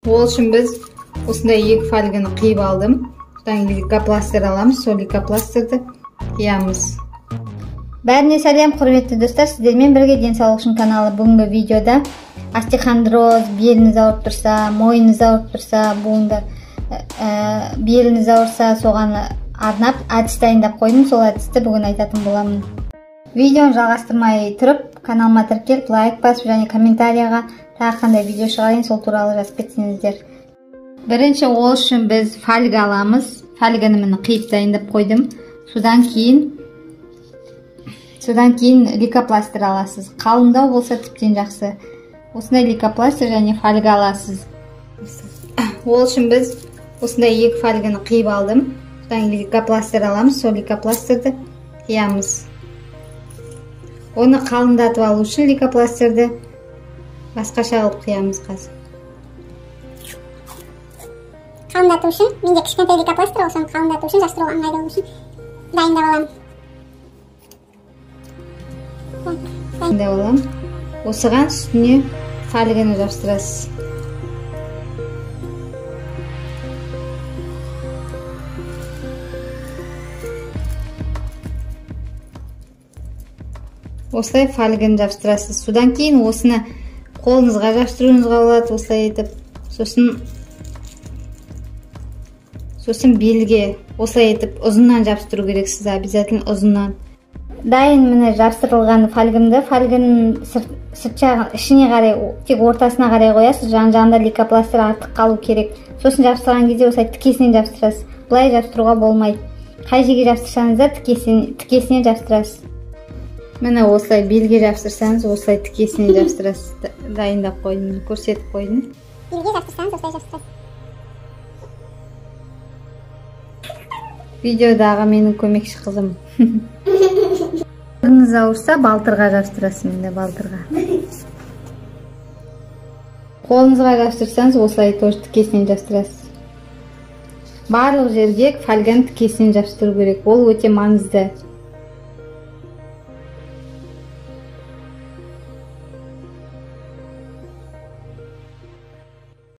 Ол үшін біз осындай екі фольганы қиып алдым. Содан лейкопластырь аламыз, сол лейкопластырьды қиямыз. Бәріне сәлем, құрметті достар, сіздермен бірге денсаулық үшін каналы. Бүгінгі видеода остеохондроз, беліңіз ауырып тұрса, мойныңыз ауырып тұрса, буындар, беліңіз ауырса, соған арнап әдіс дайындап қойдым. Сол әдісті бүгін айтатын боламын. Видеоны жалғастырмай тұрып, каналыма тіркеліп, лайк басып және комментарияға тағы қандай видео шығарайын, сол туралы жазып кетсеңіздер. Бірінші ол үшін біз фольга аламыз. Фольганы міне қиып дайындап қойдым. Содан кейін лейкопластырь аласыз. Қалыңдау болса тіптен жақсы. Осындай лейкопластырь және фольга аласыз. Ол үшін біз осындай екі фольганы қиып алдым. Содан лейкопластырь аламыз, сол лейкопластырьды қиямыз. Оны қалыңдатып алу үшін лейкопластырьды басқаша қылып қиямыз қазір. Қалыңдату үшін, менде кішкентай лейкопластырь ол, соны қалыңдату үшін, жабыстыруға ыңғайлы үшін дайындап аламын. Дайындап аламын. Осыған үстіне фольганы жабыстырасыз. Осылай фольганы жабыстырасыз. Содан кейін осыны қолыңызға жабыстыруыңызға болады, осылай етіп. Сосын белге осылай етіп ұзыннан жабыстыру керексіз, обязательно ұзыннан. Дайын міне жабыстырылған фольгамды, фольганың сырт жағын ішіне қарай, тек ортасына қарай қоясыз, жан-жағында лейкопластырь артық қалу керек. Сосын жабыстырған кезде осылай тікесінен жабыстырасыз. Бұлай жабыстыруға болмайды. Қай жерге жабыстырсаңыз да тікесінен жабыстырасыз. Міне осылай белге жабыстырсаңыз, осылай тікесінен жабыстырасыз. Дайындап қойдым, көрсетіп қойдым. Белге жабыстырсаңыз, осылай жабыстырасыз. Видеодағы менің көмекші қызым. Қолыңыз ауырса, балтырға жабыстырасыз, менде балтырға. Қолыңызға жабыстырсаңыз, осылай тоже тікесінен жабыстырасыз. Барлық жерге фольганы тікесінен жабыстыру керек. Ол өте маңызды.